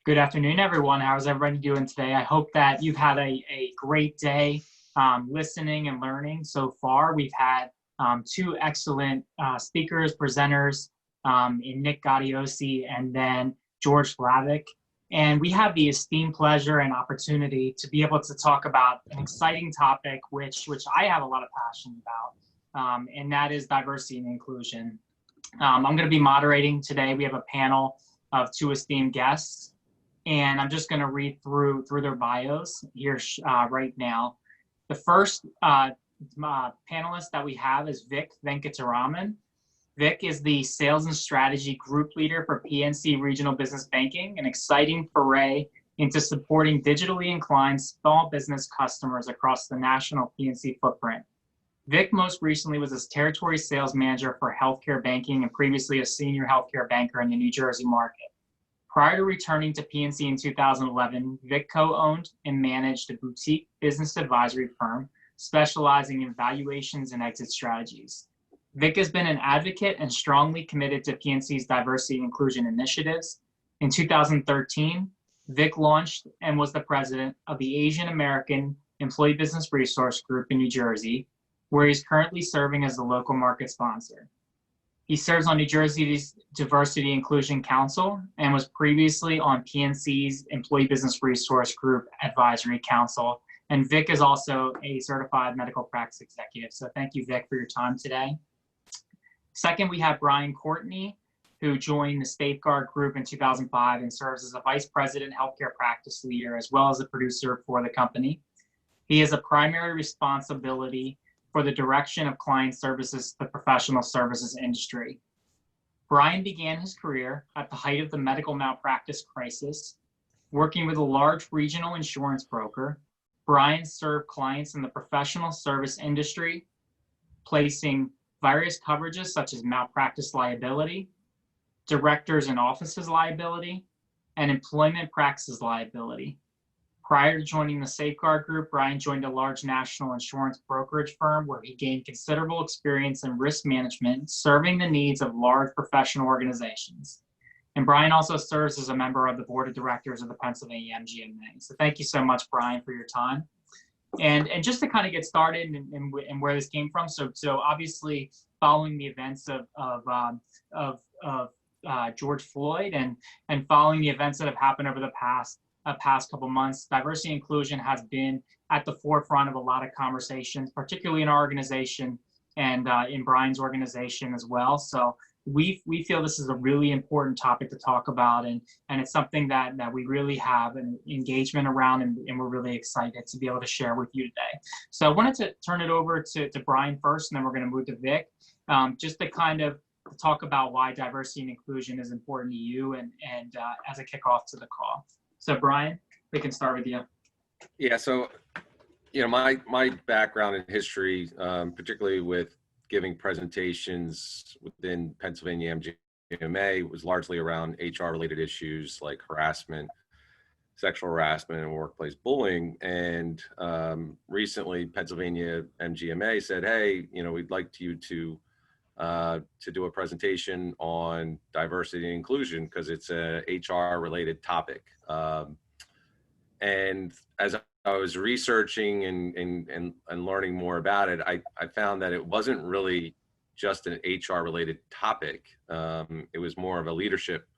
Good afternoon, everyone. How's everybody doing today? I hope that you've had a great day listening and learning so far. We've had two excellent speakers, presenters in Nick Gaudiosi and then George Slavic. And we have the esteemed pleasure and opportunity to be able to talk about an exciting topic, which I have a lot of passion about, and that is diversity and inclusion. I'm going to be moderating today. We have a panel of two esteemed guests, and I'm just going to read through their bios here right now. The first panelist that we have is Vic Venkataraman. Vic is the Sales and Strategy Group Leader for PNC Regional Business Banking, an exciting foray into supporting digitally inclined small business customers across the national PNC footprint. Vic most recently was a territory sales manager for healthcare banking and previously a senior healthcare banker in the New Jersey market. Prior to returning to PNC in 2011, Vic co-owned and managed a boutique business advisory firm specializing in valuations and exit strategies. Vic has been an advocate and strongly committed to PNC's diversity and inclusion initiatives. In 2013, Vic launched and was the president of the Asian American Employee Business Resource Group in New Jersey, where he's currently serving as the local market sponsor. He serves on New Jersey's Diversity Inclusion Council and was previously on PNC's Employee Business Resource Group Advisory Council. And Vic is also a certified medical practice executive. So thank you, Vic, for your time today. Second, we have Brian Courtney, who joined the Safeguard Group in 2005 and serves as a Vice President Healthcare Practice Leader, as well as a producer for the company. He has a primary responsibility for the direction of client services to the professional services industry. Brian began his career at the height of the medical malpractice crisis, working with a large regional insurance broker. Brian served clients in the professional service industry, placing various coverages such as malpractice liability, directors and offices liability, and employment practices liability. Prior to joining the Safeguard Group, Brian joined a large national insurance brokerage firm where he gained considerable experience in risk management, serving the needs of large professional organizations. And Brian also serves as a member of the board of directors of the Pennsylvania MGMA. So thank you so much, Brian, for your time. And just to kind of get started and where this came from, so obviously following the events of George Floyd and following the events that have happened over the past couple months, diversity and inclusion has been at the forefront of a lot of conversations, particularly in our organization and in Brian's organization as well. So we feel this is a really important topic to talk about, and it's something that we really have an engagement around, and we're really excited to be able to share with you today. So I wanted to turn it over to Brian first, and then we're going to move to Vic, just to kind of talk about why diversity and inclusion is important to you and as a kickoff to the call. So Brian, we can start with you. Yeah, so my background in history, particularly with giving presentations within Pennsylvania MGMA, was largely around HR-related issues like harassment, sexual harassment, and workplace bullying. And recently, Pennsylvania MGMA said, "Hey, we'd like you to do a presentation on diversity and inclusion because it's a HR-related topic." And as I was researching and learning more about it, I found that it wasn't really just an HR-related topic. It was more of a leadership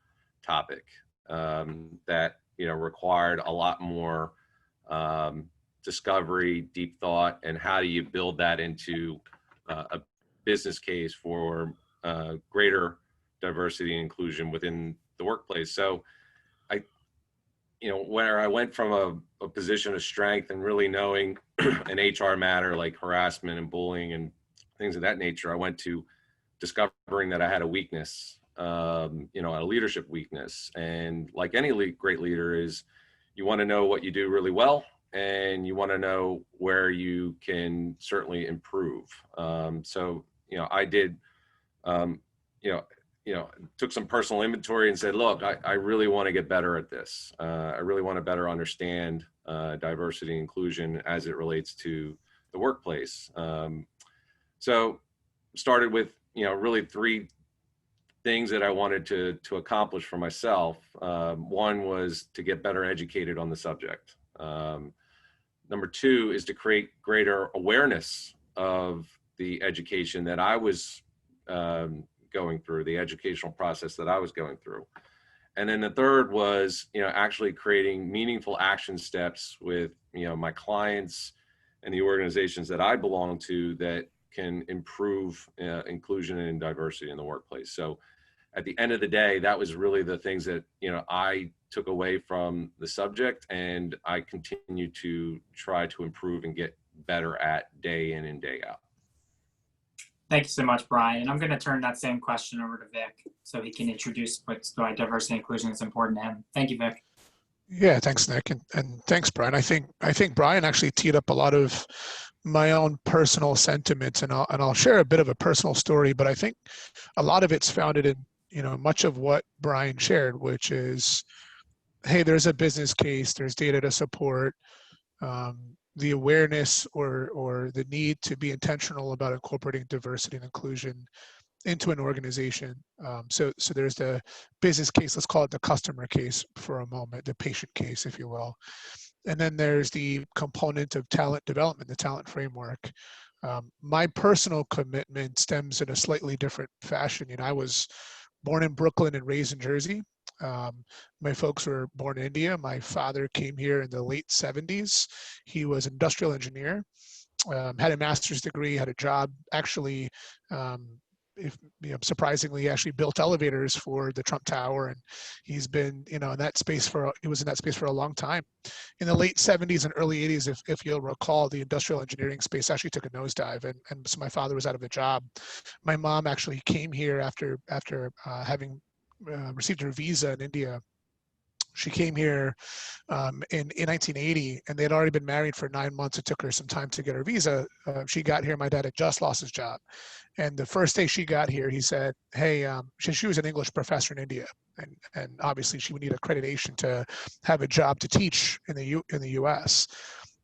topic that required a lot more discovery, deep thought, and how do you build that into a business case for greater diversity and inclusion within the workplace. So where I went from a position of strength and really knowing an HR matter like harassment and bullying and things of that nature, I went to discovering that I had a weakness, a leadership weakness. And like any great leader is, you want to know what you do really well, and you want to know where you can certainly improve. So I did, took some personal inventory and said, look, I really want to get better at this. I really want to better understand diversity and inclusion as it relates to the workplace. So started with, really three things that I wanted to accomplish for myself. One was to get better educated on the subject. Number two is to create greater awareness of the education that I was going through, the educational process that I was going through. And then the third was, actually creating meaningful action steps with, my clients and the organizations that I belong to that can improve inclusion and diversity in the workplace. So at the end of the day, that was really the things that, I took away from the subject, and I continue to try to improve and get better at day in and day out. Thank you so much, Brian. And I'm going to turn that same question over to Vic so he can introduce why diversity and inclusion is important to him. Thank you, Vic. Yeah, thanks, Nick, and thanks, Brian. I think Brian actually teed up a lot of my own personal sentiments, and I'll share a bit of a personal story, but I think a lot of it's founded in much of what Brian shared, which is, hey, there's a business case, there's data to support the awareness or the need to be intentional about incorporating diversity and inclusion into an organization. So there's the business case, let's call it the customer case for a moment, the patient case, if you will. And then there's the component of talent development, the talent framework. My personal commitment stems in a slightly different fashion. I was born in Brooklyn and raised in Jersey. My folks were born in India. My father came here in the late 70s. He was an industrial engineer, had a master's degree, had a job, actually, surprisingly, he actually built elevators for the Trump Tower, and he's been, in that space he was in that space for a long time. In the late 70s and early 80s, if you'll recall, the industrial engineering space actually took a nosedive, and so my father was out of a job. My mom actually came here after having received her visa in India. She came here in 1980, and they had already been married for 9 months. It took her some time to get her visa. She got here. My dad had just lost his job. And the first day she got here, he said, hey, she was an English professor in India. And obviously she would need accreditation to have a job to teach in the US.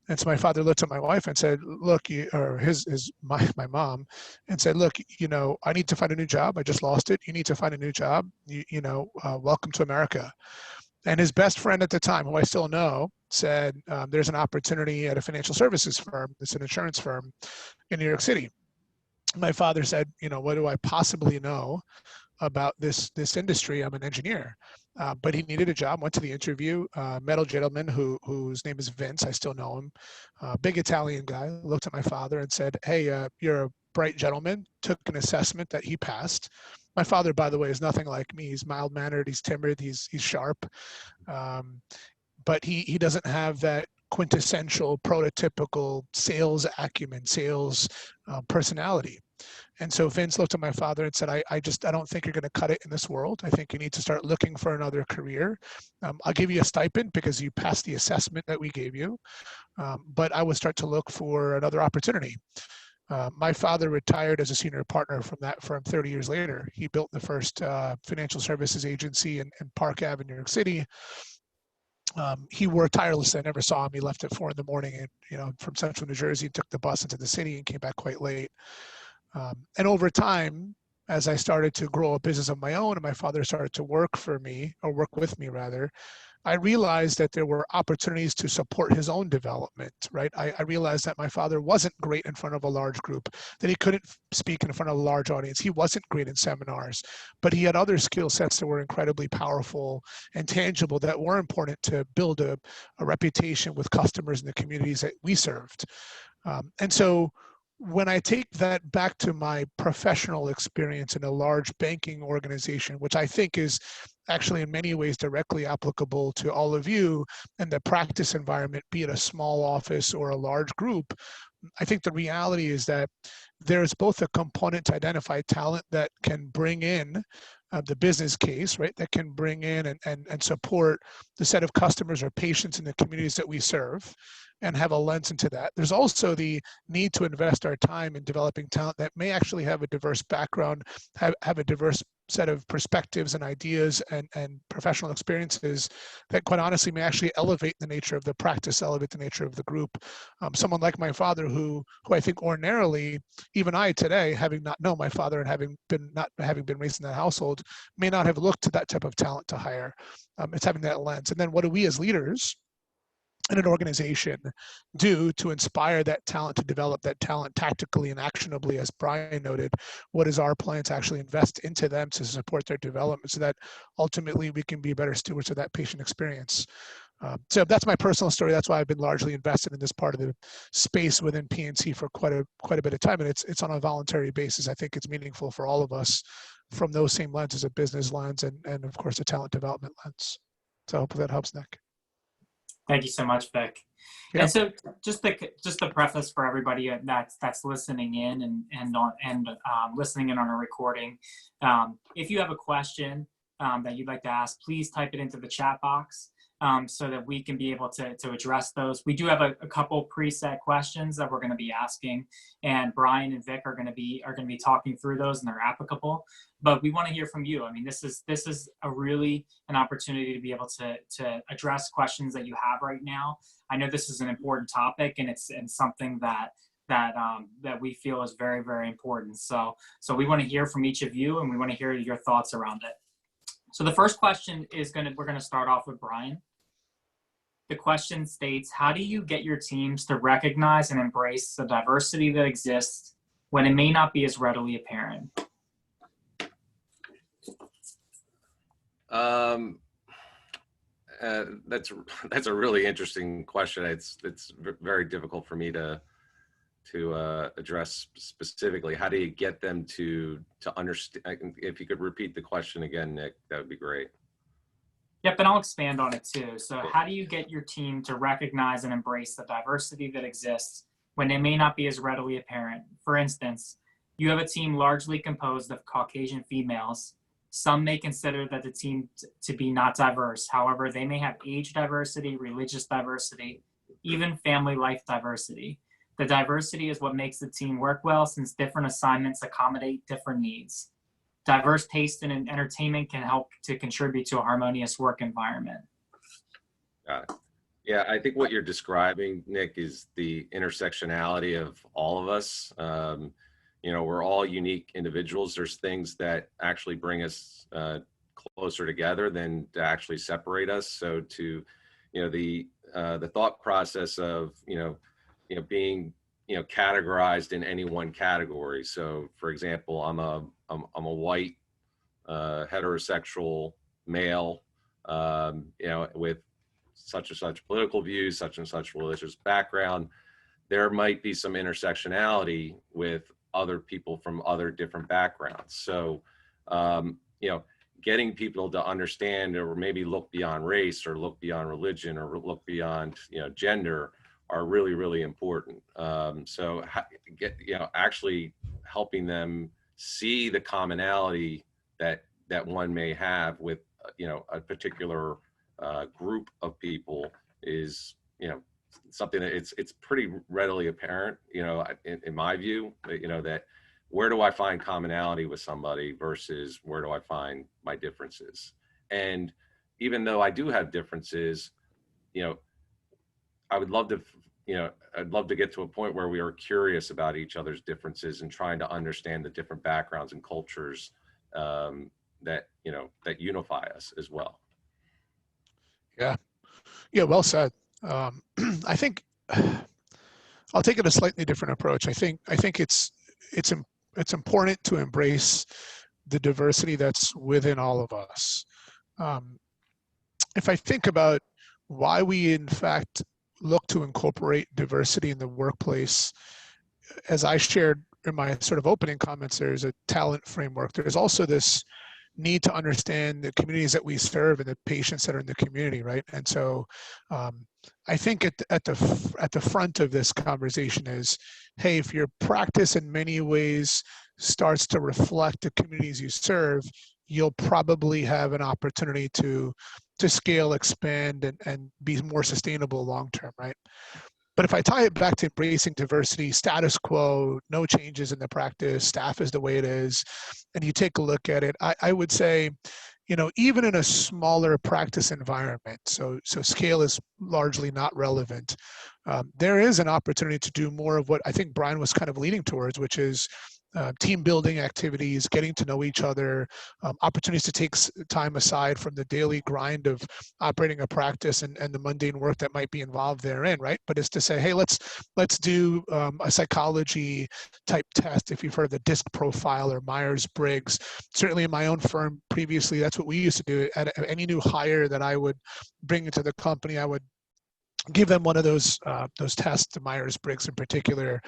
And so my father looked at my wife and said, look, my mom, and said, look, I need to find a new job. I just lost it. You need to find a new job. Welcome to America. And his best friend at the time, who I still know, said, there's an opportunity at a financial services firm. It's an insurance firm in New York City. My father said, what do I possibly know about this industry? I'm an engineer. But he needed a job, went to the interview, met a gentleman whose name is Vince. I still know him. Big Italian guy. Looked at my father and said, hey, you're a bright gentleman. Took an assessment that he passed. My father, by the way, is nothing like me. He's mild-mannered, he's timid, he's sharp. But he doesn't have that quintessential, prototypical sales acumen, sales personality. And so Vince looked at my father and said, I don't think you're going to cut it in this world. I think you need to start looking for another career. I'll give you a stipend because you passed the assessment that we gave you. But I would start to look for another opportunity. My father retired as a senior partner from that firm 30 years later. He built the first financial services agency in Park Ave in New York City. He worked tirelessly. I never saw him. He left at 4 a.m. and from central New Jersey, took the bus into the city and came back quite late. And over time, as I started to grow a business of my own and my father started to work with me rather, I realized that there were opportunities to support his own development, right? I realized that my father wasn't great in front of a large group, that he couldn't speak in front of a large audience. He wasn't great in seminars, but he had other skill sets that were incredibly powerful and tangible that were important to build a reputation with customers in the communities that we served. And so when I take that back to my professional experience in a large banking organization, which I think is actually in many ways directly applicable to all of you in the practice environment, be it a small office or a large group, I think the reality is that there's both a component to identify talent that can bring in the business case, right, that can bring in and support the set of customers or patients in the communities that we serve and have a lens into that. There's also the need to invest our time in developing talent that may actually have a diverse background, have a diverse set of perspectives and ideas and professional experiences that quite honestly may actually elevate the nature of the practice, elevate the nature of the group. Someone like my father who I think ordinarily, even I today, having not known my father and not having been raised in that household, may not have looked to that type of talent to hire. It's having that lens. And then what do we as leaders in an organization do to inspire that talent, to develop that talent tactically and actionably? As Brian noted, what is our plan to actually invest into them to support their development so that ultimately we can be better stewards of that patient experience? So that's my personal story. That's why I've been largely invested in this part of the space within PNC for quite a bit of time, and it's on a voluntary basis. I think it's meaningful for all of us from those same lenses, a business lens and of course a talent development lens. So hopefully that helps, Nick. Thank you so much, Vic. Yep. And so just the preface for everybody that's listening in and listening in on a recording. If you have a question that you'd like to ask, please type it into the chat box so that we can be able to address those. We do have a couple preset questions that we're going to be asking, and Brian and Vic are going to be talking through those, and they're applicable. But we want to hear from you. I mean, this is an opportunity to be able to address questions that you have right now. I know this is an important topic, and it's something that we feel is very, very important. So we want to hear from each of you, and we want to hear your thoughts around it. So the first question we're going to start off with Brian. The question states, how do you get your teams to recognize and embrace the diversity that exists when it may not be as readily apparent? That's a really interesting question. It's very difficult for me to address specifically. How do you get them to understand? If you could repeat the question again, Nick, that would be great. Yep, and I'll expand on it too. So how do you get your team to recognize and embrace the diversity that exists when it may not be as readily apparent? For instance, you have a team largely composed of Caucasian females. Some may consider that the team to be not diverse. However, they may have age diversity, religious diversity, even family life diversity. The diversity is what makes the team work well, since different assignments accommodate different needs. Diverse taste in entertainment can help to contribute to a harmonious work environment. Yeah, I think what you're describing, Nick, is the intersectionality of all of us. We're all unique individuals. There's things that actually bring us closer together than to actually separate us. So the thought process of being categorized in any one category. So for example, I'm a white heterosexual male, with such and such political views, such and such religious background. There might be some intersectionality with other people from other different backgrounds. So getting people to understand or maybe look beyond race or look beyond religion or look beyond gender are really, really important. So actually helping them see the commonality that one may have with a particular group of people is something that it's pretty readily apparent, in my view, that where do I find commonality with somebody versus where do I find my differences? And even though I do have differences, I'd love to get to a point where we are curious about each other's differences and trying to understand the different backgrounds and cultures that unify us as well. Yeah, well said. I think I'll take it a slightly different approach. I think it's important to embrace the diversity that's within all of us. If I think about why we in fact look to incorporate diversity in the workplace, as I shared in my sort of opening comments, there's a talent framework. There's also this need to understand the communities that we serve and the patients that are in the community, right? And so I think at the front of this conversation is, hey, if your practice in many ways starts to reflect the communities you serve, you'll probably have an opportunity to scale, expand, and be more sustainable long term, right? But if I tie it back to embracing diversity, status quo, no changes in the practice, staff is the way it is, and you take a look at it, I would say, even in a smaller practice environment, so scale is largely not relevant. There is an opportunity to do more of what I think Brian was kind of leading towards, which is team building activities, getting to know each other, opportunities to take time aside from the daily grind of operating a practice and the mundane work that might be involved therein, right? But it's to say, hey, let's do a psychology type test. If you've heard of the DISC profile or Myers-Briggs, certainly in my own firm previously, that's what we used to do. At any new hire that I would bring into the company, I would give them one of those tests, the Myers-Briggs in particular,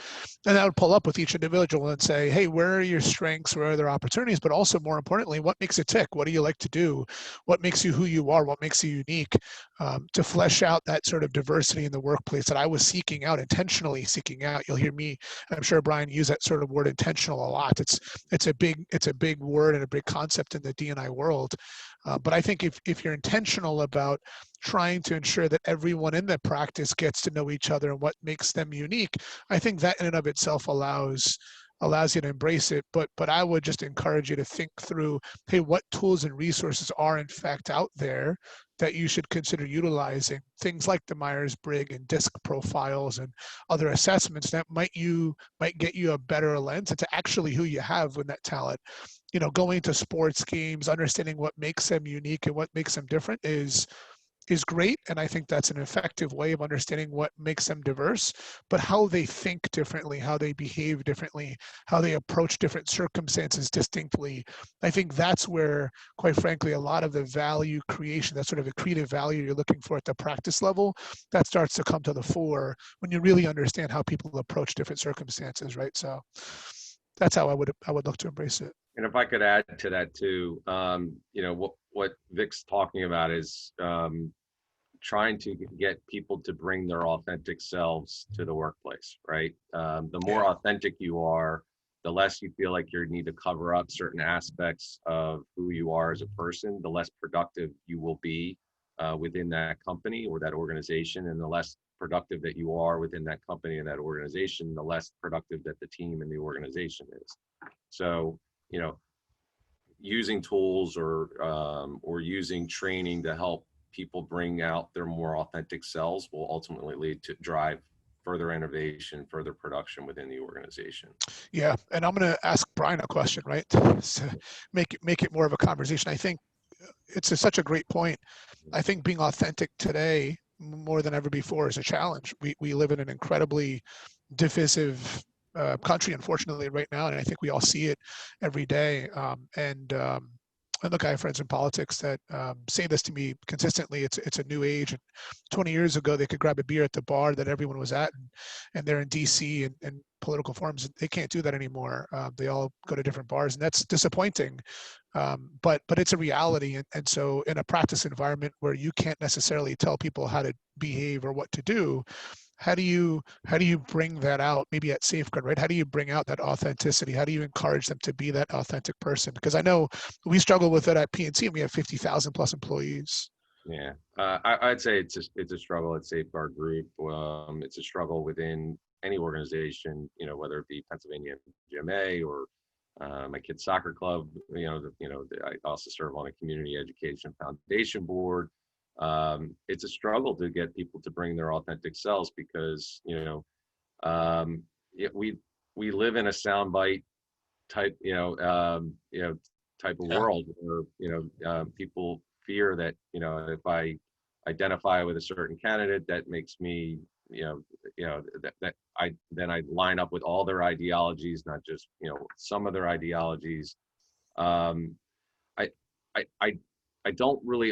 and I would pull up with each individual and say, hey, where are your strengths, where are their opportunities, but also more importantly, what makes it tick? What do you like to do? What makes you who you are? What makes you unique? To flesh out that sort of diversity in the workplace that I was seeking out, intentionally seeking out. You'll hear me, I'm sure Brian, use that sort of word intentional a lot. It's a big word and a big concept in the D&I world. But I think if you're intentional about trying to ensure that everyone in the practice gets to know each other and what makes them unique, I think that in and of itself allows you to embrace it. But I would just encourage you to think through, hey, what tools and resources are in fact out there that you should consider utilizing? Things like the Myers-Briggs and DISC profiles and other assessments that might get you a better lens into actually who you have with that talent. Going to sports games, understanding what makes them unique and what makes them different is great. And I think that's an effective way of understanding what makes them diverse, but how they think differently, how they behave differently, how they approach different circumstances distinctly. I think that's where, quite frankly, a lot of the value creation, that sort of accretive value you're looking for at the practice level, that starts to come to the fore when you really understand how people approach different circumstances, right? So that's how I would look to embrace it. And if I could add to that too, what Vic's talking about is trying to get people to bring their authentic selves to the workplace, right? The more authentic you are, the less you feel like you need to cover up certain aspects of who you are as a person, the less productive you will be within that company or that organization, and the less productive that you are within that company and that organization, the less productive that the team and the organization is. So, using tools or using training to help people bring out their more authentic selves will ultimately lead to drive further innovation, further production within the organization. Yeah, and I'm going to ask Brian a question, right? So make it more of a conversation. I think it's such a great point. I think being authentic today more than ever before is a challenge. We live in an incredibly divisive country, unfortunately, right now, and I think we all see it every day. And look, I have friends in politics that say this to me consistently. It's a new age. And 20 years ago, they could grab a beer at the bar that everyone was at, and they're in D.C. and political forums. They can't do that anymore. They all go to different bars, and that's disappointing. But it's a reality. And so in a practice environment where you can't necessarily tell people how to behave or what to do, how do you bring that out, maybe at Safeguard, right? How do you bring out that authenticity? How do you encourage them to be that authentic person? Because I know we struggle with it at PNC, and we have 50,000 plus employees. Yeah, I'd say it's a struggle at Safeguard Group. It's a struggle within any organization, whether it be Pennsylvania MGMA or my kid's soccer club. I also serve on a community education foundation board. It's a struggle to get people to bring their authentic selves because we live in a soundbite type type of world where people fear that if I identify with a certain candidate, that makes me that I line up with all their ideologies, not just some of their ideologies. I don't really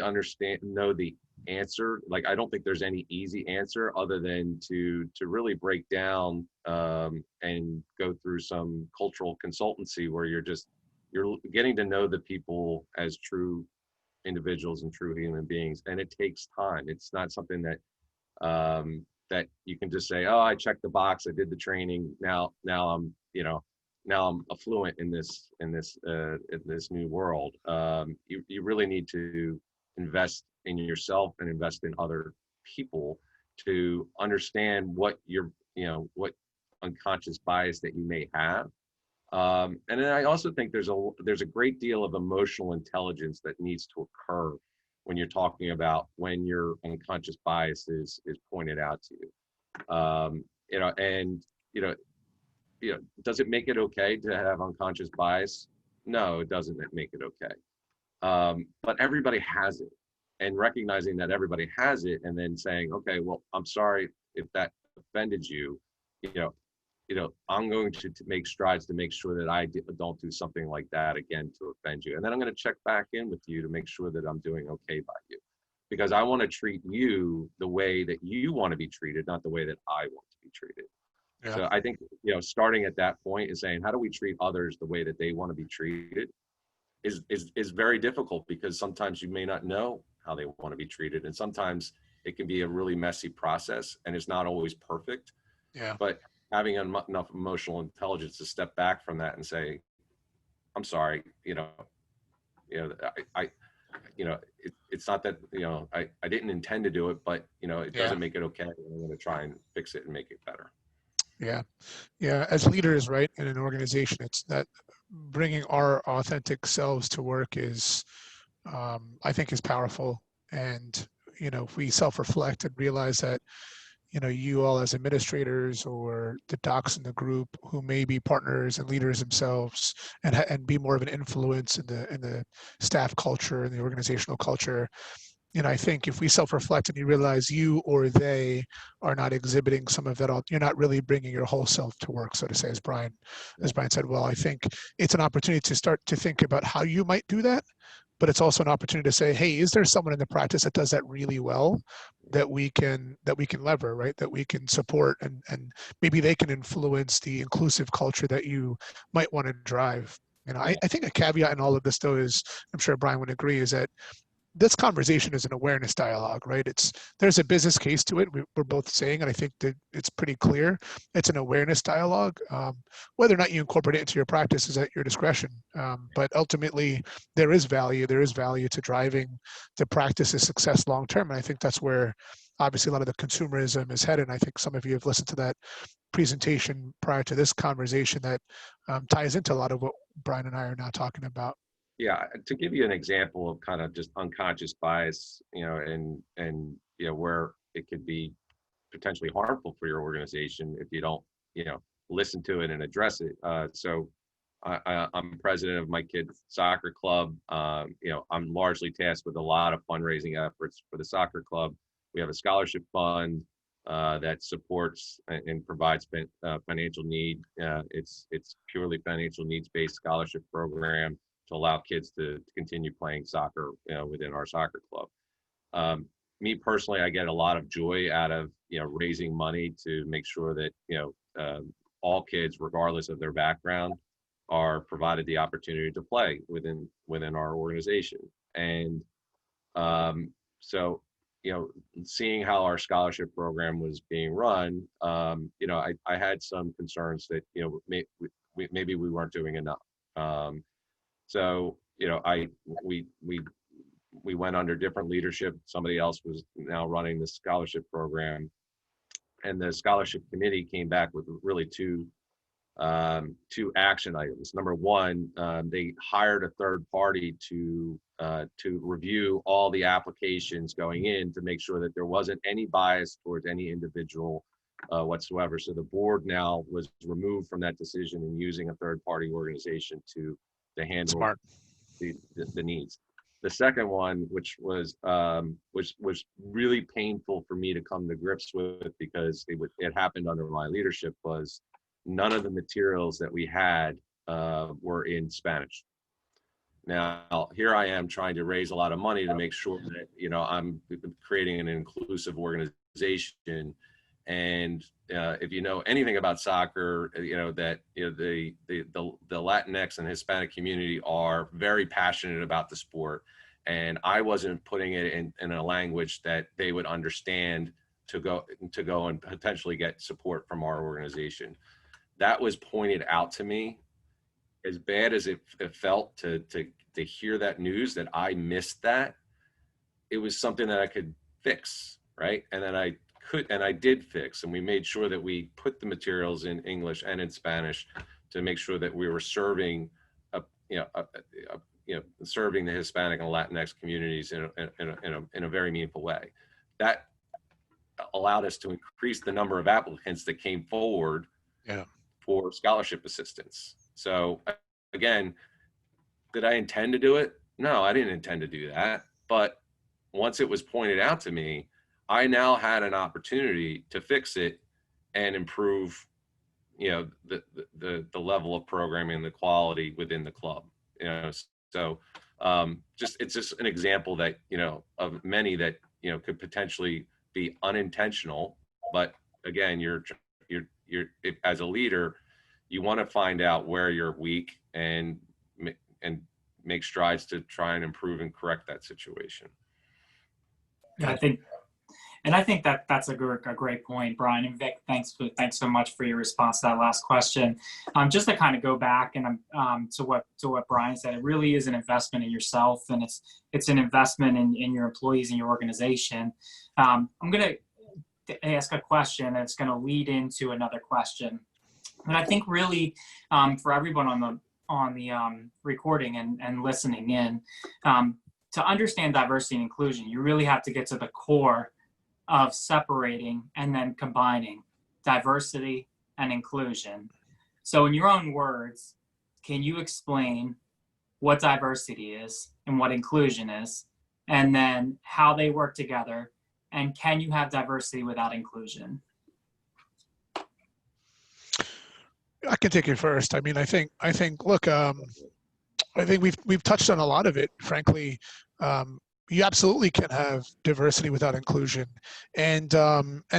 know the answer. Like, I don't think there's any easy answer other than to really break down and go through some cultural consultancy where you're getting to know the people as true individuals and true human beings. And it takes time. It's not something that that you can just say, oh, I checked the box, I did the training, now I'm affluent in this new world. You really need to invest in yourself and invest in other people to understand what what unconscious bias that you may have. And then I also think there's a great deal of emotional intelligence that needs to occur when you're talking about when your unconscious bias is pointed out to you. And does it make it okay to have unconscious bias? No, it doesn't make it okay. But everybody has it, and recognizing that everybody has it, and then saying, okay, well, I'm sorry if that offended you. You know, I'm going to make strides to make sure that I don't do something like that again to offend you. And then I'm going to check back in with you to make sure that I'm doing okay by you, because I want to treat you the way that you want to be treated, not the way that I want to be treated. Yeah. So I think, starting at that point is saying, how do we treat others the way that they want to be treated is very difficult, because sometimes you may not know how they want to be treated. And sometimes it can be a really messy process, and it's not always perfect. Yeah. But having enough emotional intelligence to step back from that and say, I'm sorry, it's not that, I didn't intend to do it, but, it doesn't make it okay. I'm going to try and fix it and make it better. Yeah. Yeah. As leaders, right, in an organization, it's that bringing our authentic selves to work is, I think, is powerful. And, if we self-reflect and realize that, you all as administrators or the docs in the group who may be partners and leaders themselves and be more of an influence in the staff culture and the organizational culture. I think if we self-reflect and you realize you or they are not exhibiting some of that, you're not really bringing your whole self to work, so to say, as Brian said. Well, I think it's an opportunity to start to think about how you might do that, but it's also an opportunity to say, hey, is there someone in the practice that does that really well that we can lever, right? That we can support, and maybe they can influence the inclusive culture that you might want to drive. I think a caveat in all of this, though, is, I'm sure Brian would agree, is that this conversation is an awareness dialogue, right? There's a business case to it. We're both saying, and I think that it's pretty clear. It's an awareness dialogue. Whether or not you incorporate it into your practice is at your discretion. But ultimately, there is value. There is value to driving the practice's success long term. And I think that's where, obviously, a lot of the consumerism is headed. And I think some of you have listened to that presentation prior to this conversation that ties into a lot of what Brian and I are now talking about. Yeah, to give you an example of kind of just unconscious bias, and where it could be potentially harmful for your organization if you don't, listen to it and address it. So I'm president of my kid's soccer club. I'm largely tasked with a lot of fundraising efforts for the soccer club. We have a scholarship fund that supports and provides financial need. It's purely financial needs-based scholarship program to allow kids to continue playing soccer, within our soccer club. Me personally, I get a lot of joy out of, raising money to make sure that, all kids, regardless of their background, are provided the opportunity to play within our organization. And so, seeing how our scholarship program was being run, I had some concerns that, maybe we weren't doing enough. So, we went under different leadership. Somebody else was now running the scholarship program, and the scholarship committee came back with really two action items. Number one, they hired a third party to review all the applications going in to make sure that there wasn't any bias towards any individual whatsoever. So the board now was removed from that decision and using a third party organization to handle the needs. The second one, which was really painful for me to come to grips with, because it happened under my leadership, was none of the materials that we had were in Spanish. Now, here I am trying to raise a lot of money to make sure that, I'm creating an inclusive organization. And if you know anything about soccer, that the Latinx and Hispanic community are very passionate about the sport, and I wasn't putting it in a language that they would understand to go and potentially get support from our organization. That was pointed out to me. As bad as it felt to hear that news, that I missed that, it was something that I could fix, right? And then I could, and I did fix, and we made sure that we put the materials in English and in Spanish to make sure that we were serving serving the Hispanic and Latinx communities in a very meaningful way. That allowed us to increase the number of applicants that came forward for scholarship assistance. So again, did I intend to do it? No, I didn't intend to do that. But once it was pointed out to me, I now had an opportunity to fix it and improve, the level of programming, the quality within the club. So it's just an example that, of many that, could potentially be unintentional. But again, you're as a leader, you want to find out where you're weak and make strides to try and improve and correct that situation. Yeah, I think that that's a great point, Brian. And Vic, thanks so much for your response to that last question. Just to kind of go back and to what Brian said, it really is an investment in yourself, and it's an investment in your employees and your organization. I'm going to ask a question that's going to lead into another question, and I think really for everyone on the recording and listening in, to understand diversity and inclusion, you really have to get to the core of separating and then combining diversity and inclusion. So in your own words, can you explain what diversity is and what inclusion is, and then how they work together, and can you have diversity without inclusion? I can take it first. I mean, I think, look, I think we've touched on a lot of it, frankly. You absolutely can have diversity without inclusion, and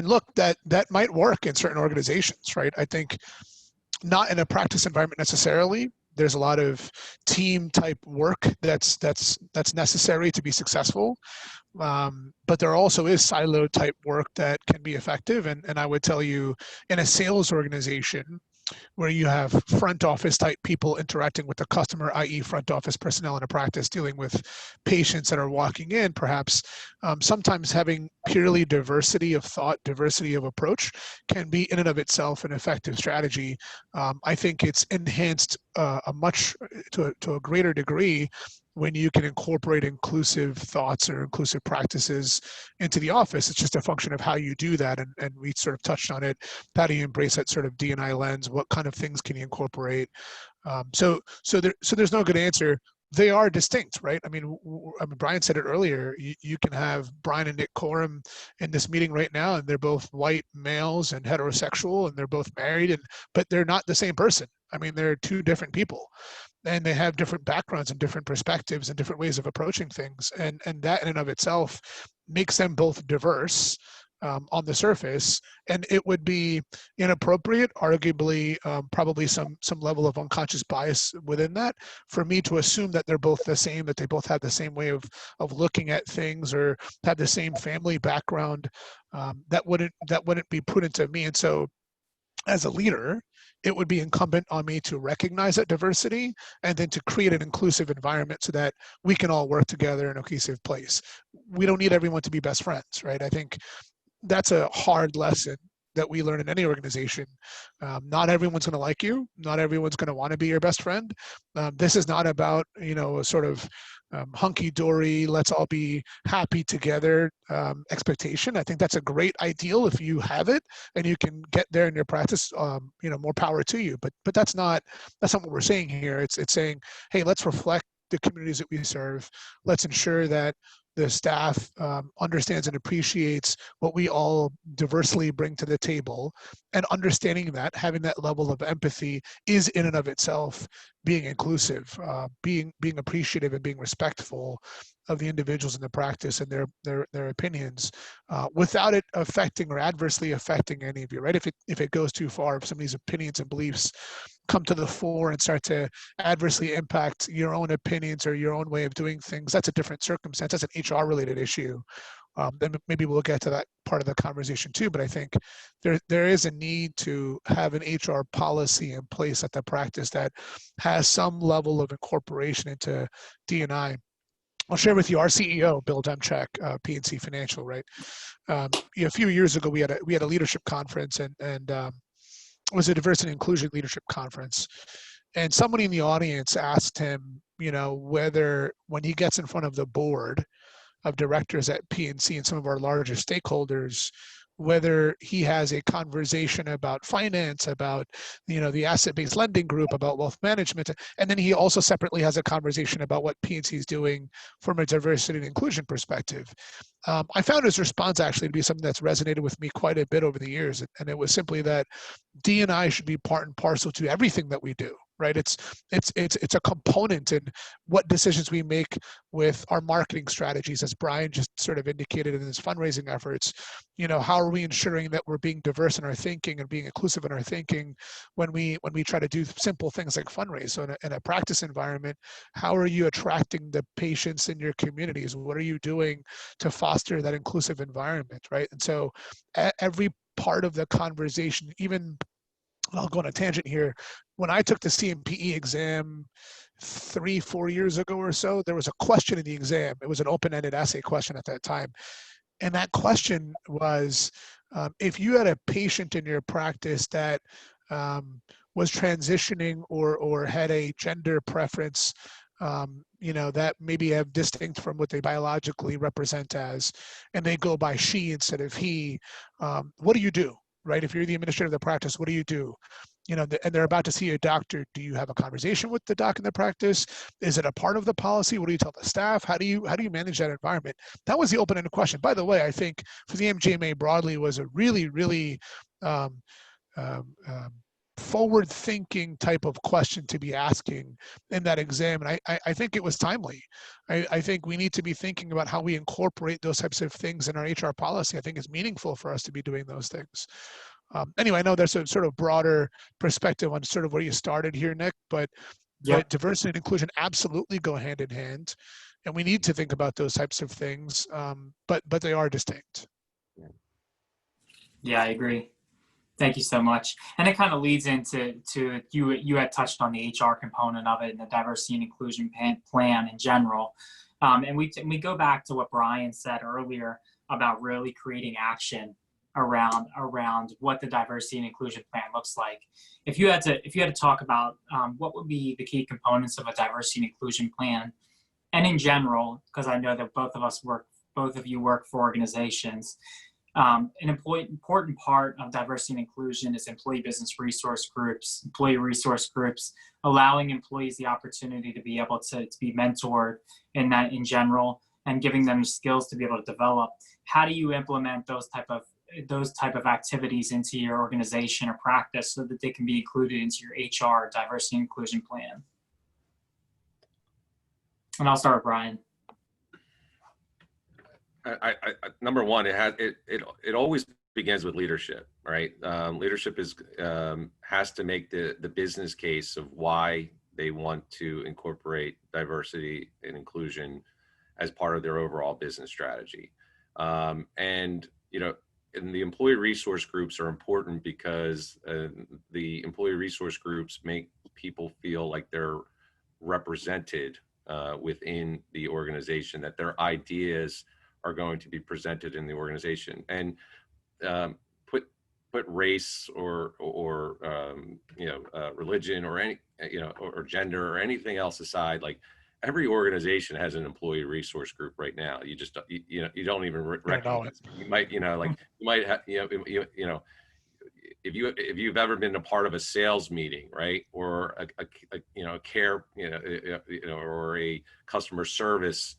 look, that might work in certain organizations, right? I think not in a practice environment necessarily. There's a lot of team type work that's necessary to be successful, but there also is silo type work that can be effective. And I would tell you, in a sales organization, where you have front office type people interacting with the customer, i.e. front office personnel in a practice dealing with patients that are walking in, perhaps sometimes having purely diversity of thought, diversity of approach can be in and of itself an effective strategy. I think it's enhanced to a greater degree when you can incorporate inclusive thoughts or inclusive practices into the office. It's just a function of how you do that. And we sort of touched on it. How do you embrace that sort of D&I lens? What kind of things can you incorporate? So there's no good answer. They are distinct, right? I mean, Brian said it earlier. You can have Brian and Nick Coram in this meeting right now, and they're both white males and heterosexual, and they're both married, but they're not the same person. I mean, they're two different people, and they have different backgrounds and different perspectives and different ways of approaching things. And that in and of itself makes them both diverse on the surface. And it would be inappropriate, arguably, probably some level of unconscious bias within that, for me to assume that they're both the same, that they both have the same way of looking at things or have the same family background. That wouldn't be prudent to me. And so as a leader, it would be incumbent on me to recognize that diversity and then to create an inclusive environment so that we can all work together in a cohesive place. We don't need everyone to be best friends, right? I think that's a hard lesson that we learn in any organization. Not everyone's going to like you. Not everyone's going to want to be your best friend. This is not about, a sort of hunky-dory, let's all be happy together expectation. I think that's a great ideal if you have it and you can get there in your practice. More power to you. But that's not what we're saying here. It's saying, hey, let's reflect the communities that we serve. Let's ensure that the staff understands and appreciates what we all diversely bring to the table, and understanding that, having that level of empathy is in and of itself being inclusive, being appreciative and being respectful of the individuals in the practice and their opinions, without it affecting or adversely affecting any of you, right? If it goes too far, if some of these opinions and beliefs come to the fore and start to adversely impact your own opinions or your own way of doing things, that's a different circumstance. That's an HR related issue. Then maybe we'll get to that part of the conversation too, but I think there is a need to have an HR policy in place at the practice that has some level of incorporation into D&I. I'll share with you our CEO, Bill Demchak, PNC Financial, right? A few years ago, we had a leadership conference, and it was a diversity and inclusion leadership conference. And somebody in the audience asked him, whether when he gets in front of the board of directors at PNC and some of our larger stakeholders, whether he has a conversation about finance, about the asset-based lending group, about wealth management, and then he also separately has a conversation about what PNC is doing from a diversity and inclusion perspective. I found his response actually to be something that's resonated with me quite a bit over the years, and it was simply that D&I should be part and parcel to everything that we do. Right, it's a component in what decisions we make with our marketing strategies, as Brian just sort of indicated in his fundraising efforts. How are we ensuring that we're being diverse in our thinking and being inclusive in our thinking when we try to do simple things like fundraise? So in a practice environment, how are you attracting the patients in your communities? What are you doing to foster that inclusive environment, right? And so every part of the conversation, even I'll go on a tangent here. When I took the CMPE exam 3-4 years ago or so, there was a question in the exam. It was an open-ended essay question at that time. And that question was, if you had a patient in your practice that was transitioning or had a gender preference, that maybe have distinct from what they biologically represent as, and they go by she instead of he, what do you do? Right? If you're the administrator of the practice, what do you do? And they're about to see a doctor. Do you have a conversation with the doc in the practice? Is it a part of the policy? What do you tell the staff? How do you manage that environment? That was the open-ended question. By the way, I think for the MGMA broadly was a really, really forward-thinking type of question to be asking in that exam. And I think it was timely. I think we need to be thinking about how we incorporate those types of things in our HR policy. I think it's meaningful for us to be doing those things. Anyway, I know there's a sort of broader perspective on sort of where you started here, Nick, but diversity and inclusion absolutely go hand in hand. And we need to think about those types of things, but they are distinct. Yeah, I agree. Thank you so much. And it kind of leads into you had touched on the HR component of it and the diversity and inclusion plan in general. And we go back to what Brian said earlier about really creating action around what the diversity and inclusion plan looks like. If you had to talk about what would be the key components of a diversity and inclusion plan, and in general, because I know that both of you work for organizations. An important part of diversity and inclusion is employee business resource groups, employee resource groups, allowing employees the opportunity to be able to be mentored in that in general, and giving them skills to be able to develop. How do you implement those type of activities into your organization or practice so that they can be included into your HR diversity and inclusion plan? And I'll start with Brian. Number one, it always begins with leadership, right? Leadership has to make the business case of why they want to incorporate diversity and inclusion as part of their overall business strategy. And the employee resource groups are important because the employee resource groups make people feel like they're represented within the organization, that their ideas are going to be presented in the organization, and put race or religion or any or gender or anything else aside. Like, every organization has an employee resource group right now. You just you don't even recognize it. You might have if you've ever been a part of a sales meeting, right, or a care or a customer service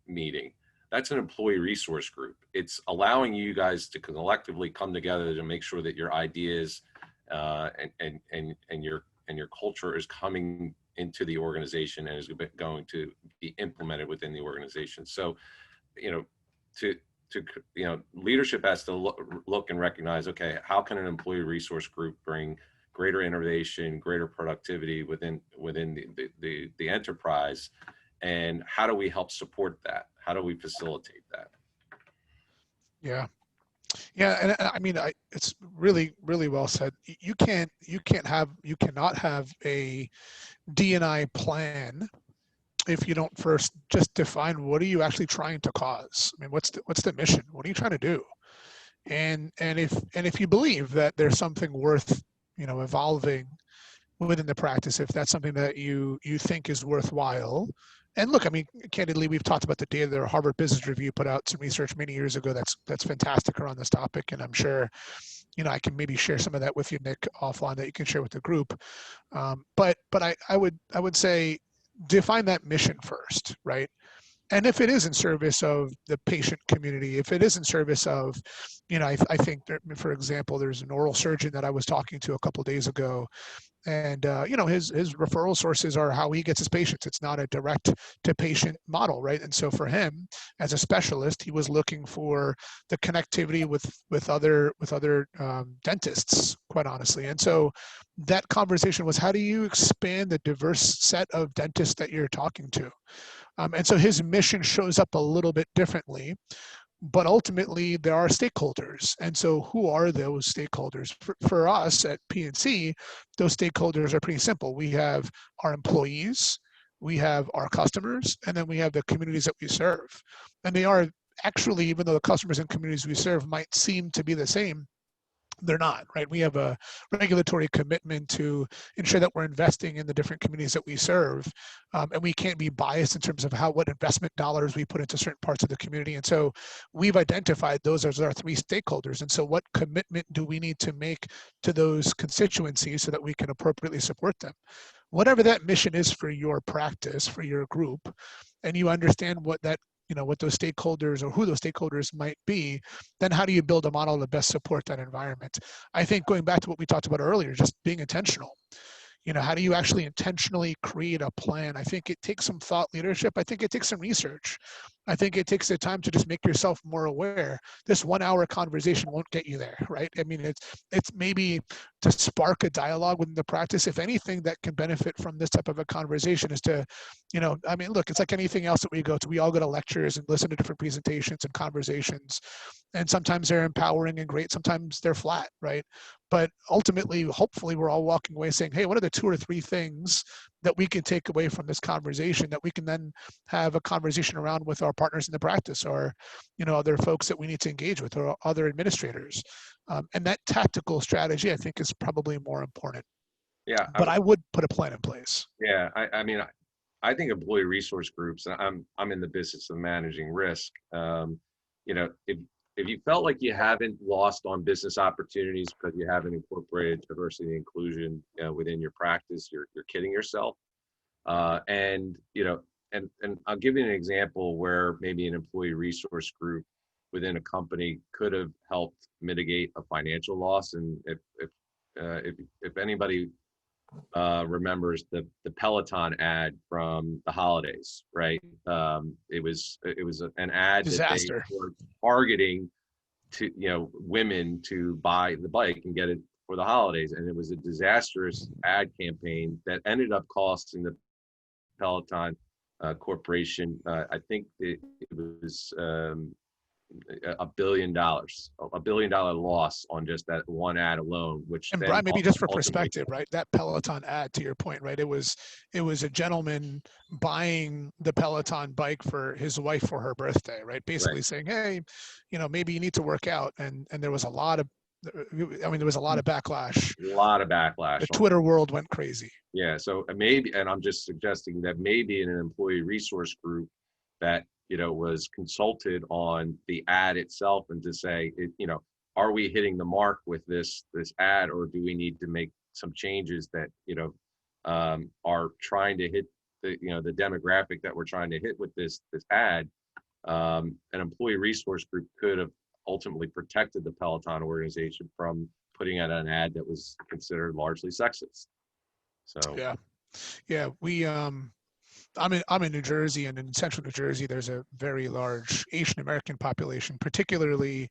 meeting, that's an employee resource group. It's allowing you guys to collectively come together to make sure that your ideas and your culture is coming into the organization and is going to be implemented within the organization. So, leadership has to look and recognize, okay, how can an employee resource group bring greater innovation, greater productivity within the enterprise, and how do we help support that? How do we facilitate that? Yeah, and I mean, it's really, really well said. You cannot have a D&I plan if you don't first just define what are you actually trying to cause. I mean, what's the mission? What are you trying to do? And if you believe that there's something worth, evolving within the practice, if that's something that you think is worthwhile. And look, I mean, candidly, we've talked about the data. The Harvard Business Review put out some research many years ago that's fantastic around this topic, and I'm sure, I can maybe share some of that with you, Nick, offline, that you can share with the group. But I would say define that mission first, right? And if it is in service of the patient community, if it is in service of, I think, for example, there's an oral surgeon that I was talking to a couple of days ago, and his referral sources are how he gets his patients. It's not a direct to patient model, right? And so for him, as a specialist, he was looking for the connectivity with other dentists, quite honestly. And so that conversation was, how do you expand the diverse set of dentists that you're talking to? And so his mission shows up a little bit differently, but ultimately there are stakeholders. And so who are those stakeholders? For us at PNC, those stakeholders are pretty simple. We have our employees, we have our customers, and then we have the communities that we serve. And they are actually, even though the customers and communities we serve might seem to be the same, they're not, right? We have a regulatory commitment to ensure that we're investing in the different communities that we serve. And we can't be biased in terms of what investment dollars we put into certain parts of the community. And so we've identified those as our three stakeholders. And so what commitment do we need to make to those constituencies so that we can appropriately support them? Whatever that mission is for your practice, for your group, and you understand what those stakeholders or who those stakeholders might be, then how do you build a model to best support that environment? I think going back to what we talked about earlier, just being intentional. How do you actually intentionally create a plan? I think it takes some thought leadership. I think it takes some research. I think it takes the time to just make yourself more aware. This 1 hour conversation won't get you there, right? I mean, it's maybe to spark a dialogue within the practice. If anything that can benefit from this type of a conversation is to, I mean, look, it's like anything else that we go to. We all go to lectures and listen to different presentations and conversations. And sometimes they're empowering and great. Sometimes they're flat, right? But ultimately, hopefully, we're all walking away saying, hey, what are the 2 or 3 things that we can take away from this conversation that we can then have a conversation around with our partners in the practice, or, other folks that we need to engage with, or other administrators. And that tactical strategy, I think, is probably more important. Yeah. But I would put a plan in place. Yeah. I mean, I think employee resource groups, and I'm in the business of managing risk. If you felt like you haven't lost on business opportunities because you haven't incorporated diversity and inclusion within your practice, you're kidding yourself. And I'll give you an example where maybe an employee resource group within a company could have helped mitigate a financial loss. And if anybody remembers the Peloton ad from the holidays, right? It was an ad Disaster. that they were targeting to women to buy the bike and get it for the holidays, and it was a disastrous ad campaign that ended up costing the Peloton corporation, I think it was $1 billion loss on just that one ad alone. Which, and Brian, maybe just for perspective, right? That Peloton ad, to your point, right? It was a gentleman buying the Peloton bike for his wife for her birthday, right? Basically saying, hey, maybe you need to work out, and there was a lot of, there was a lot of backlash. A lot of backlash. The Twitter world went crazy. Yeah, so maybe, and I'm just suggesting that maybe in an employee resource group that was consulted on the ad itself, and to say, are we hitting the mark with this ad, or do we need to make some changes that are trying to hit the demographic that we're trying to hit with this ad. An employee resource group could have ultimately protected the Peloton organization from putting out an ad that was considered largely sexist. So yeah, we I'm in New Jersey, and in central New Jersey, there's a very large Asian American population, particularly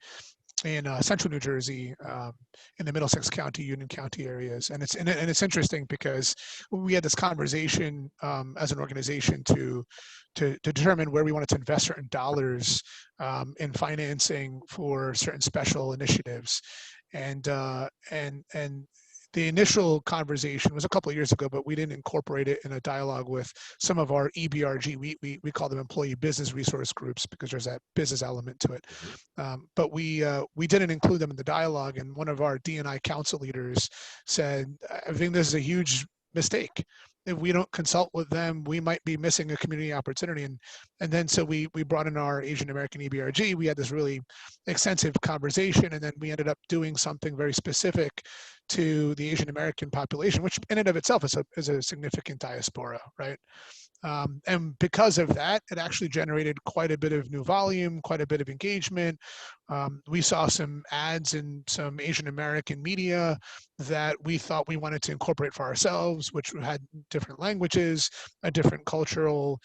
in central New Jersey, in the Middlesex County, Union County areas. And it's interesting because we had this conversation as an organization to determine where we wanted to invest certain dollars in financing for certain special initiatives. And the initial conversation was a couple of years ago, but we didn't incorporate it in a dialogue with some of our EBRG. We call them employee business resource groups because there's that business element to it. But we didn't include them in the dialogue, and one of our D&I council leaders said, I think this is a huge mistake. If we don't consult with them, we might be missing a community opportunity. And then so we brought in our Asian American EBRG. We had this really extensive conversation, and then we ended up doing something very specific to the Asian American population, which in and of itself is a significant diaspora, right? And because of that, it actually generated quite a bit of new volume, quite a bit of engagement. We saw some ads in some Asian American media that we thought we wanted to incorporate for ourselves, which had different languages, a different cultural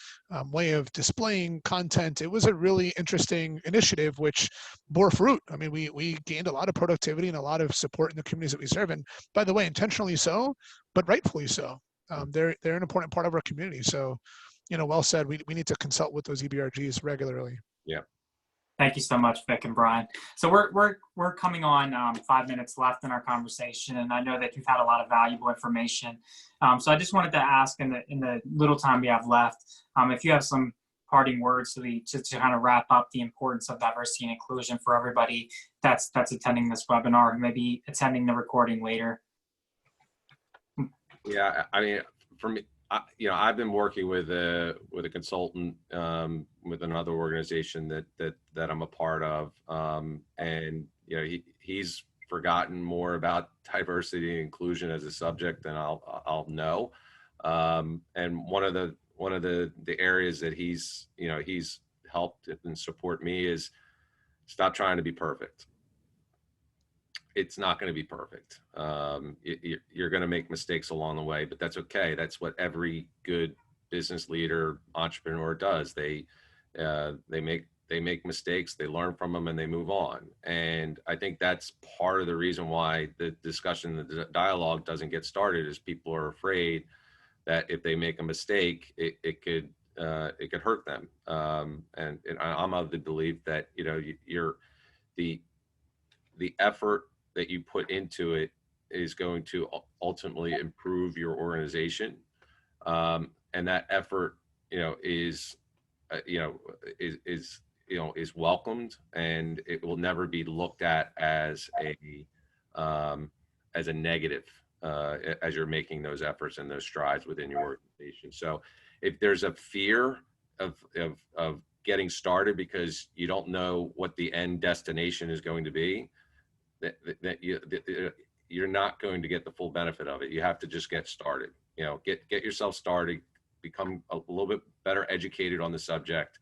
way of displaying content. It was a really interesting initiative, which bore fruit. I mean, we gained a lot of productivity and a lot of support in the communities that we serve. And by the way, intentionally so, but rightfully so. They're an important part of our community. So, well said. We need to consult with those EBRGs regularly. Yeah. Thank you so much, Vic and Brian. So we're coming on 5 minutes left in our conversation, and I know that you've had a lot of valuable information. So I just wanted to ask in the little time we have left, if you have some parting words to kind of wrap up the importance of diversity and inclusion for everybody that's attending this webinar, maybe attending the recording later. Yeah, I mean, for me, I've been working with a consultant with another organization that I'm a part of, and he's forgotten more about diversity and inclusion as a subject than I'll know. And one of the areas that he's helped and support me is stop trying to be perfect. It's not going to be perfect. You're going to make mistakes along the way, but that's okay. That's what every good business leader, entrepreneur does. They make mistakes, they learn from them, and they move on. And I think that's part of the reason why the discussion, the dialogue doesn't get started, is people are afraid that if they make a mistake, it could hurt them. And I'm of the belief that you're the effort that you put into it is going to ultimately improve your organization, and that effort, is welcomed, and it will never be looked at as a negative as you're making those efforts and those strides within your organization. So, if there's a fear of getting started because you don't know what the end destination is going to be, that you're not going to get the full benefit of it. You have to just get started. Get yourself started, become a little bit better educated on the subject,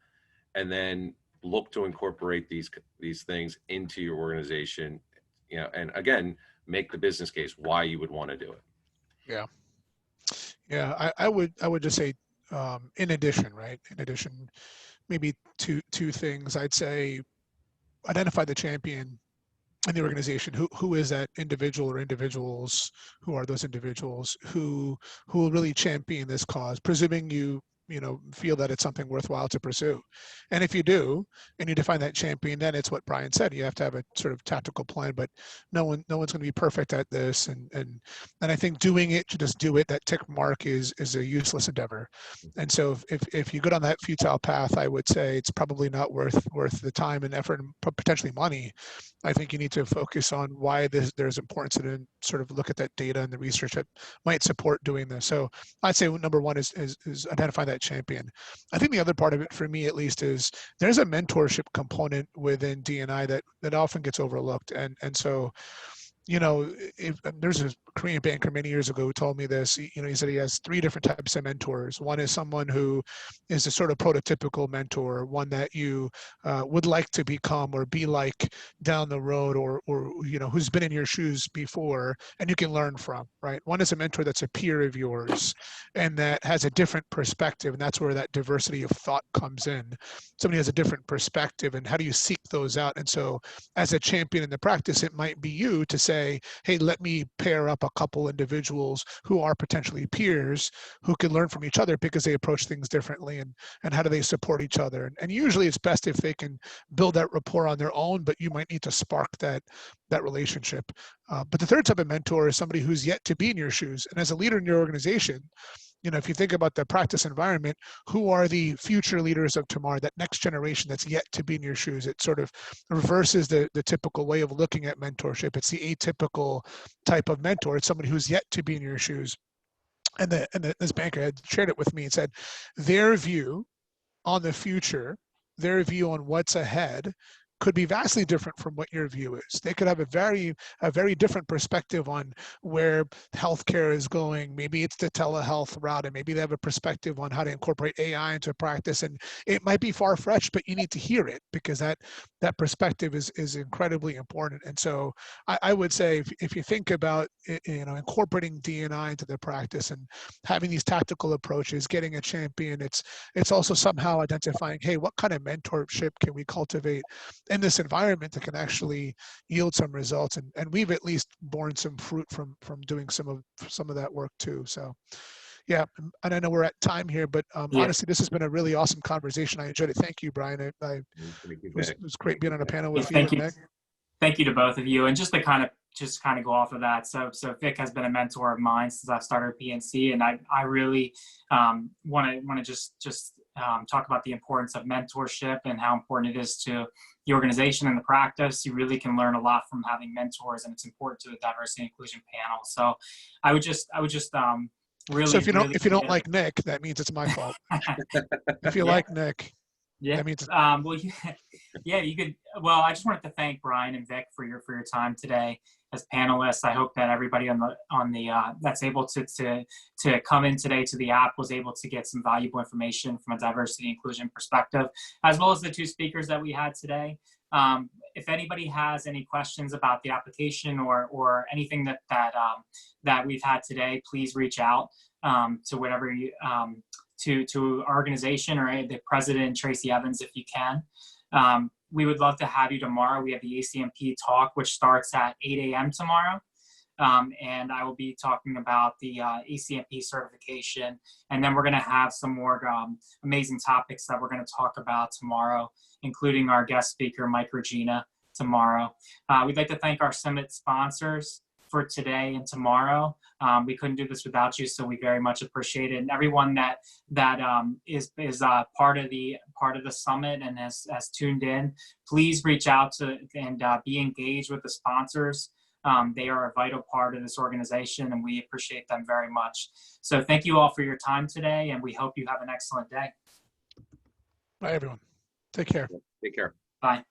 and then look to incorporate these things into your organization. And again, make the business case why you would want to do it. Yeah. I would just say, in addition, maybe two things. I'd say identify the champion in the organization. Who is that individual or individuals? Who are those individuals who will really champion this cause, presuming you feel that it's something worthwhile to pursue. And if you do, and you define that champion, then it's what Brian said. You have to have a sort of tactical plan, but no one's going to be perfect at this. And I think doing it to just do it, that tick mark is a useless endeavor. And so if you go down that futile path, I would say it's probably not worth the time and effort and potentially money. I think you need to focus on why there's importance, and then sort of look at that data and the research that might support doing this. So I'd say number one is identify that champion. I think the other part of it, for me at least, is there's a mentorship component within D&I that often gets overlooked. And so, if there's a Korean banker many years ago who told me this. He said he has 3 different types of mentors. One is someone who is a sort of prototypical mentor, one that you would like to become or be like down the road, or who's been in your shoes before and you can learn from, right? One is a mentor that's a peer of yours and that has a different perspective, and that's where that diversity of thought comes in. Somebody has a different perspective, and how do you seek those out? And so as a champion in the practice, it might be you to say, say, hey, let me pair up a couple individuals who are potentially peers who can learn from each other because they approach things differently, and how do they support each other. And usually it's best if they can build that rapport on their own, but you might need to spark that relationship. But the third type of mentor is somebody who's yet to be in your shoes. And as a leader in your organization, if you think about the practice environment, who are the future leaders of tomorrow, that next generation that's yet to be in your shoes? It sort of reverses the typical way of looking at mentorship. It's the atypical type of mentor. It's somebody who's yet to be in your shoes. And this banker had shared it with me and said, their view on the future, their view on what's ahead could be vastly different from what your view is. They could have a very different perspective on where healthcare is going. Maybe it's the telehealth route, and maybe they have a perspective on how to incorporate AI into practice. And it might be far-fetched, but you need to hear it, because that perspective is incredibly important. And so I would say, if you think about incorporating D&I into the practice and having these tactical approaches, getting a champion, it's also somehow identifying, hey, what kind of mentorship can we cultivate in this environment that can actually yield some results. And we've at least borne some fruit from doing some of that work too. So yeah, and I know we're at time here, but honestly, this has been a really awesome conversation. I enjoyed it. Thank you, Brian. It was great being on a panel with you. Thank and you. Nick. Thank you to both of you. And just to kind of go off of that. So Vic has been a mentor of mine since I started PNC, and I really want to just talk about the importance of mentorship and how important it is to the organization and the practice. You really can learn a lot from having mentors, and it's important to the diversity and inclusion panel. So I would just really. So if you don't like Nick, that means it's my fault. If you like Nick. Yeah. That means you could. Well, I just wanted to thank Brian and Vic for your time today as panelists. I hope that everybody on the that's able to come in today to the app was able to get some valuable information from a diversity and inclusion perspective, as well as the two speakers that we had today. If anybody has any questions about the application or anything that we've had today, please reach out to whatever you. To our organization or the president, Tracy Evans, if you can. We would love to have you tomorrow. We have the ACMP talk, which starts at 8 a.m. tomorrow. And I will be talking about the ACMP certification. And then we're going to have some more amazing topics that we're going to talk about tomorrow, including our guest speaker, Mike Regina, tomorrow. We'd like to thank our summit sponsors for today and tomorrow. We couldn't do this without you, so we very much appreciate it. And everyone that is part of the summit and has tuned in, please reach out to and be engaged with the sponsors. They are a vital part of this organization, and we appreciate them very much. So thank you all for your time today, and we hope you have an excellent day. Bye, everyone. Take care. Take care. Bye.